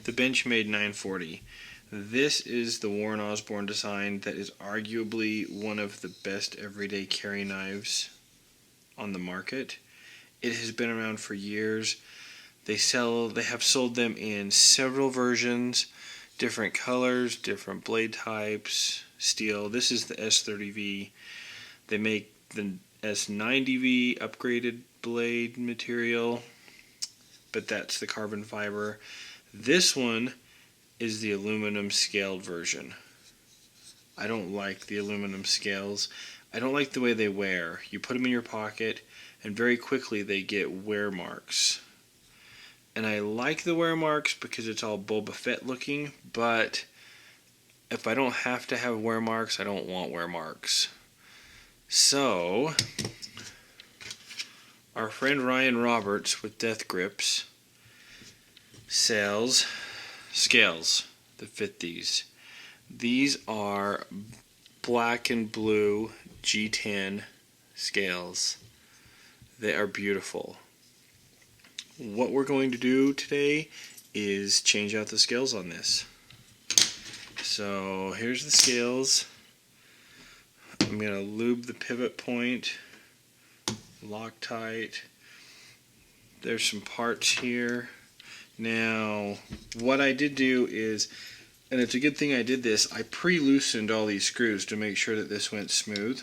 the Benchmade 940. This is the Warren Osborne design that is arguably one of the best everyday carry knives on the market. It has been around for years. They have sold them in several versions, different colors, different blade types, steel. This is the S30V. They make the S90V upgraded blade material, but that's the carbon fiber. This one is the aluminum scaled version. I don't like the aluminum scales. I don't like the way they wear. You put them in your pocket and very quickly they get wear marks. And I like the wear marks because it's all Boba Fett looking, but if I don't have to have wear marks, I don't want wear marks. So, our friend Ryan Roberts with Death Grips sells scales that fit these. These are black and blue G10 scales. They are beautiful. What we're going to do today is change out the scales on this. So here's the scales. I'm going to lube the pivot point, Loctite. There's some parts here. Now, what I did do is, and it's a good thing I did this, I pre-loosened all these screws to make sure that this went smooth.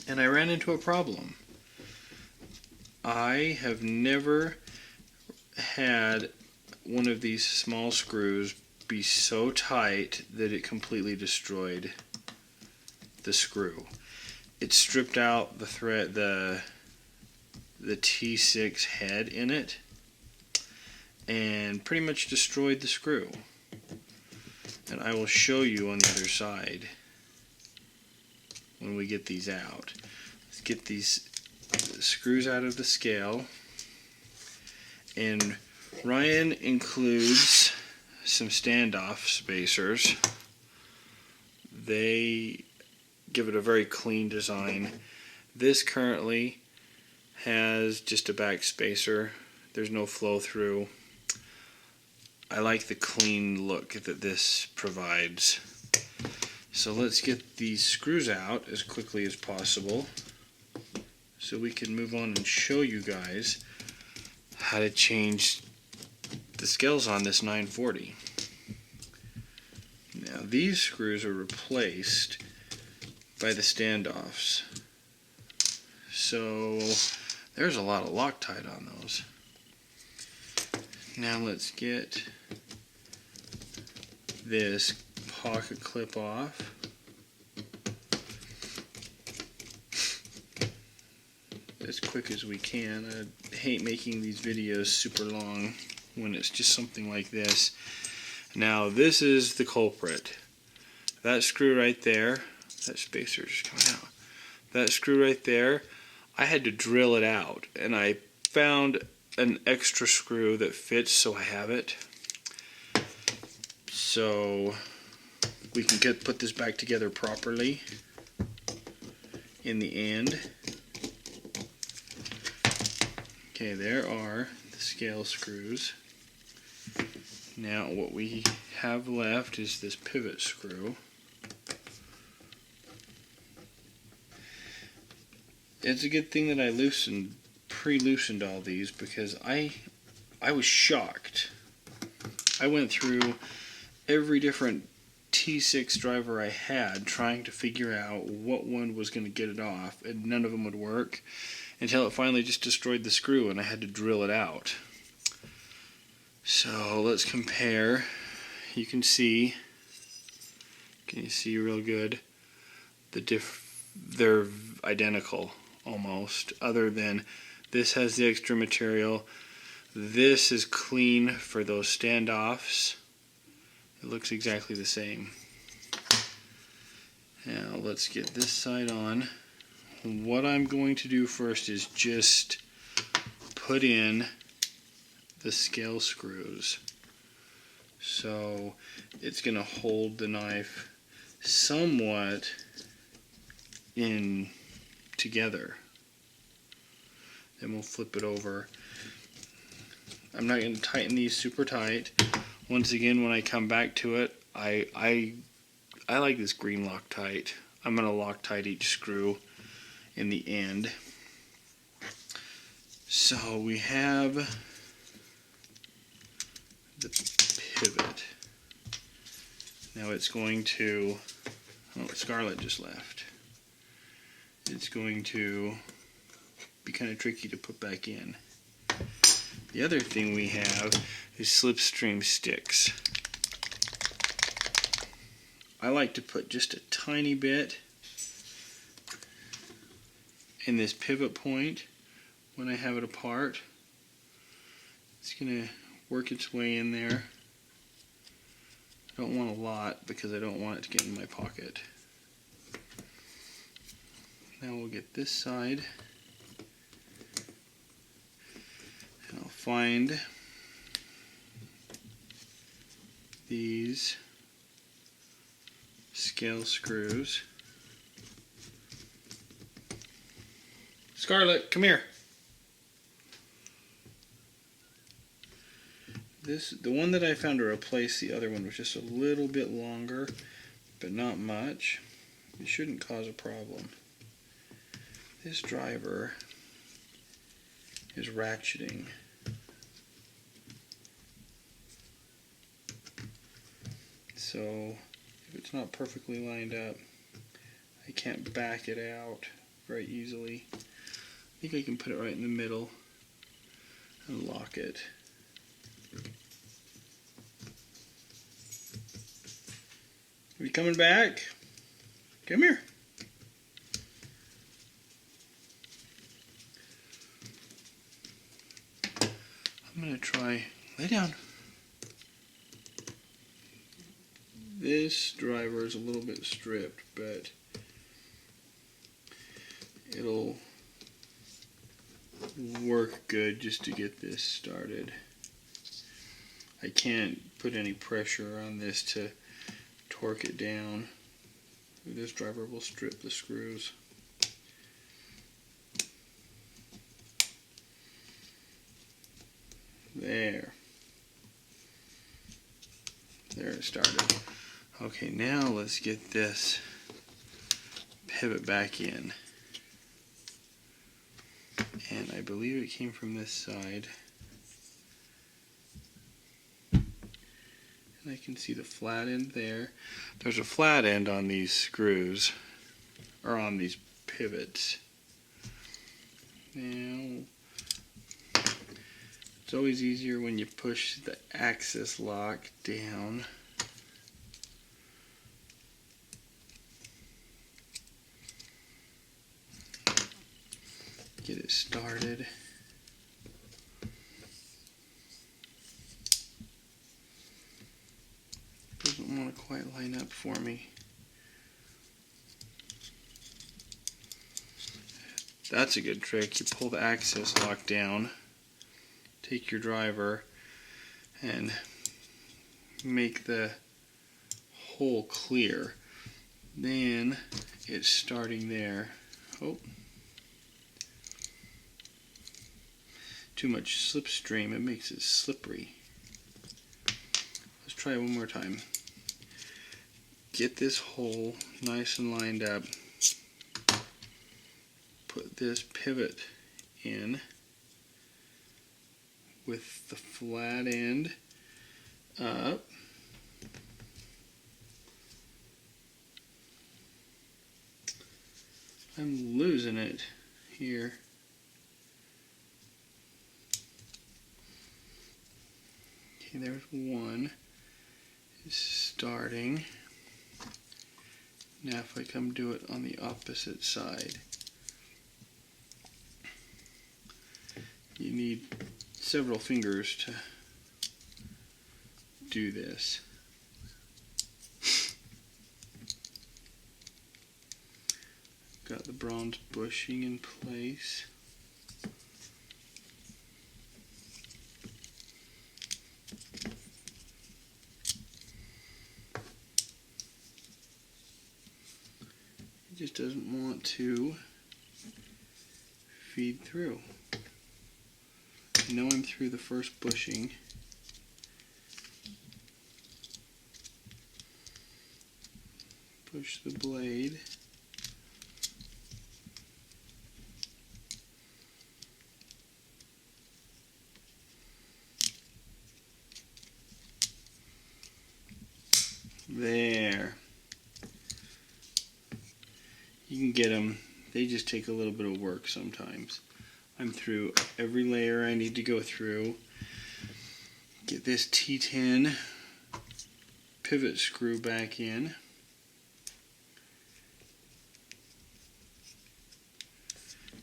And I ran into a problem. I have never had one of these small screws be so tight that it completely destroyed the screw. It stripped out the thread, the T6 head in it, and pretty much destroyed the screw. And I will show you on the other side when we get these out. Let's get these screws out of the scale. And Ryan includes some standoff spacers. They give it a very clean design. This currently has just a back spacer. There's no flow through. I like the clean look that this provides. So let's get these screws out as quickly as possible so we can move on and show you guys how to change the scales on this 940. Now these screws are replaced by the standoffs. So there's a lot of Loctite on those. Now let's get this pocket clip off. As quick as we can. I hate making these videos super long when it's just something like this. Now this is the culprit. That screw right there, that spacer's coming out. That screw right there, I had to drill it out, and I found an extra screw that fits, so I have it. So we can put this back together properly in the end. Okay, there are the scale screws. Now what we have left is this pivot screw. It's a good thing that I pre-loosened all these, because I was shocked. I went through every different T6 driver I had trying to figure out what one was going to get it off, and none of them would work until it finally just destroyed the screw and I had to drill it out. So let's compare. You can see, can you see real good? They're identical almost, other than this has the extra material. This is clean for those standoffs. It looks exactly the same. Now let's get this side on. What I'm going to do first is just put in the scale screws. So it's going to hold the knife somewhat in together. Then we'll flip it over. I'm not going to tighten these super tight. Once again, when I come back to it, I like this green Loctite. I'm going to Loctite each screw in the end. So we have the pivot. Now it's going to, oh, Scarlett just left. It's going to be kind of tricky to put back in. The other thing we have is slipstream sticks. I like to put just a tiny bit in this pivot point when I have it apart. It's going to work its way in there. I don't want a lot because I don't want it to get in my pocket. Now we'll get this side. And I'll find these scale screws. Scarlett, come here. The one that I found to replace the other one was just a little bit longer, but not much. It shouldn't cause a problem. This driver is ratcheting. So if it's not perfectly lined up, I can't back it out very easily. I think I can put it right in the middle and lock it. Are you coming back? Come here. I'm going to try, lay down. This driver is a little bit stripped, but it'll work good just to get this started. I can't put any pressure on this to torque it down. This driver will strip the screws. There it started. Okay, now let's get this pivot back in. And I believe it came from this side. And I can see the flat end there. There's a flat end on these screws, or on these pivots. Now, it's always easier when you push the axis lock down. Get it started. Doesn't want to quite line up for me. That's a good trick. You pull the axis lock down, take your driver, and make the hole clear. Then it's starting there. Oh. Too much slipstream, it makes it slippery. Let's try it one more time. Get this hole nice and lined up. Put this pivot in with the flat end up. I'm losing it here. Okay, there's one. It's starting. Now if I come do it on the opposite side, you need several fingers to do this. Got the bronze bushing in place. It just doesn't want to feed through. I know I'm through the first bushing. push the blade. There. You can get them. They just take a little bit of work sometimes. I'm through every layer I need to go through. Get this T10 pivot screw back in.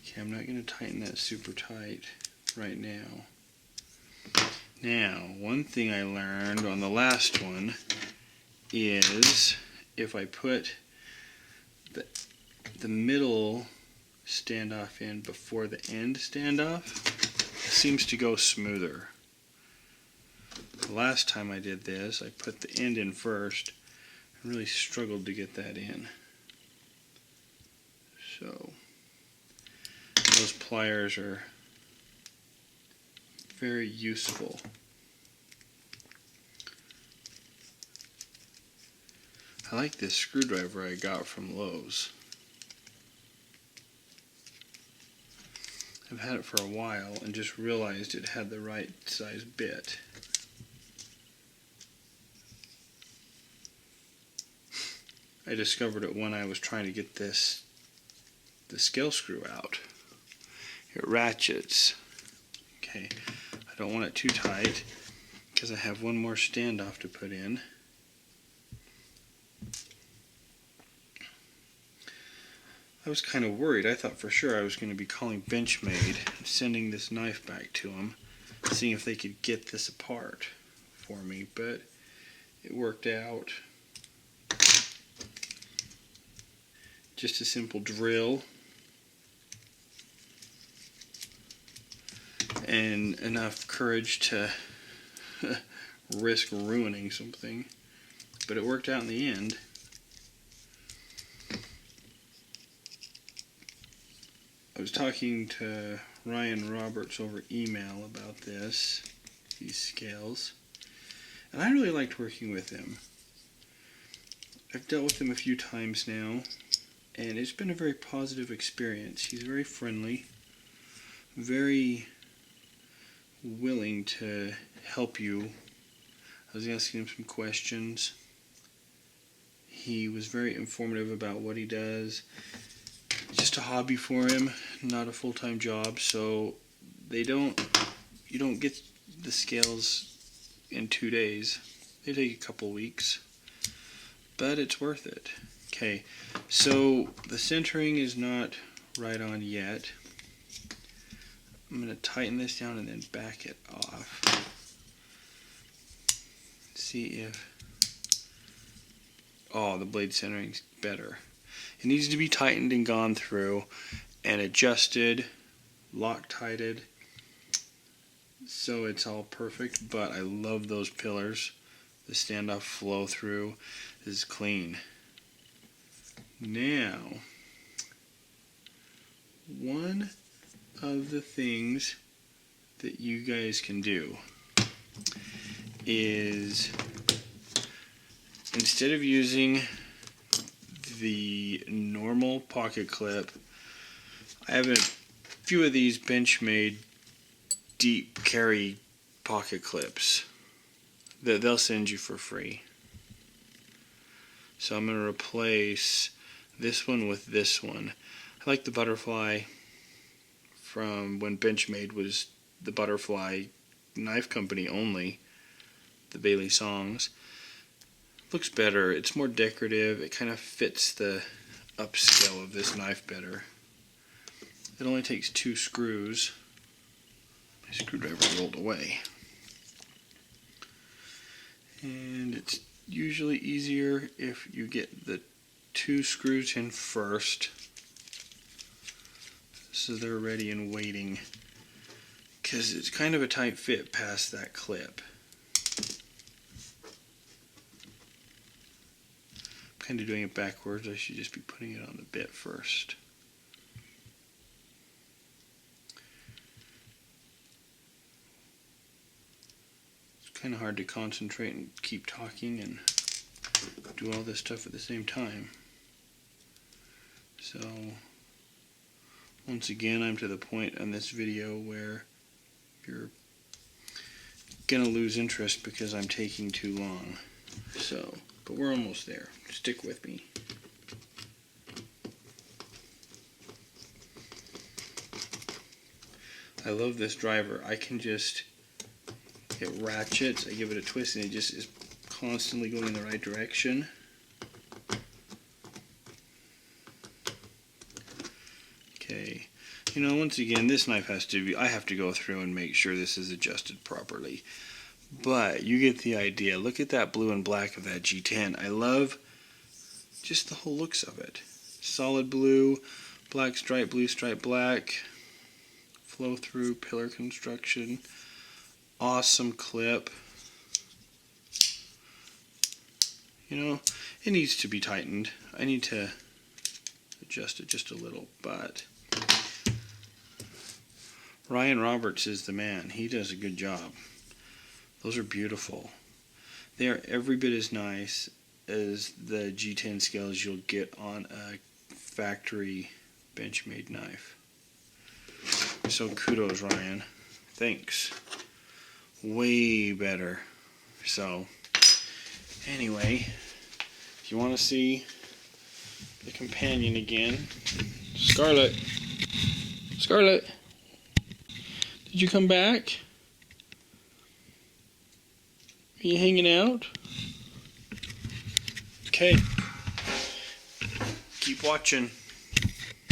Okay, I'm not going to tighten that super tight right now. Now, one thing I learned on the last one is if I put the middle standoff in before the end standoff, it seems to go smoother. The last time I did this, I put the end in first and really struggled to get that in. So those pliers are very useful. I like this screwdriver I got from Lowe's. I've had it for a while and just realized it had the right size bit. I discovered it when I was trying to get the scale screw out. It ratchets. Okay, I don't want it too tight because I have one more standoff to put in. I was kind of worried. I thought for sure I was going to be calling Benchmade, sending this knife back to them, seeing if they could get this apart for me, but it worked out. Just a simple drill and enough courage to risk ruining something, but it worked out in the end. I was talking to Ryan Roberts over email about these scales, and I really liked working with him. I've dealt with him a few times now, and it's been a very positive experience. He's very friendly, very willing to help you. I was asking him some questions. He was very informative about what he does. Just a hobby for him, not a full-time job, so you don't get the scales in 2 days. They take a couple weeks, but it's worth it. Okay, so the centering is not right on yet. I'm going to tighten this down and then back it off. See if, the blade centering's better. It needs to be tightened and gone through and adjusted, Loctited, so it's all perfect, but I love those pillars. The standoff flow through is clean. Now, one of the things that you guys can do is, instead of using the normal pocket clip, I have a few of these Benchmade deep carry pocket clips that they'll send you for free. So I'm going to replace this one with this one. I like the butterfly from when Benchmade was the butterfly knife company only, the Bailey Songs. Looks better, it's more decorative, it kind of fits the upscale of this knife better. It only takes 2 screws. My screwdriver rolled away. And it's usually easier if you get the 2 screws in first, so they're ready and waiting, because it's kind of a tight fit past that clip. Kind of doing it backwards. I should just be putting it on the bit first. It's kind of hard to concentrate and keep talking and do all this stuff at the same time. So once again, I'm to the point in this video where you're gonna lose interest because I'm taking too long. So, but we're almost there. Stick with me. I love this driver. I can just, it ratchets, I give it a twist, and it just is constantly going in the right direction. Okay, you know, once again, this knife has to be, I have to go through and make sure this is adjusted properly. But you get the idea. Look at that blue and black of that G10. I love just the whole looks of it. Solid blue, black stripe, blue stripe, black, flow through, pillar construction, awesome clip. You know, it needs to be tightened. I need to adjust it just a little, but Ryan Roberts is the man. He does a good job. Those are beautiful. They are every bit as nice as the G10 scales you'll get on a factory Benchmade knife. So kudos, Ryan. Thanks. Way better. So anyway, if you want to see the companion again, Scarlett, did you come back? Are you hanging out? Okay. Keep watching.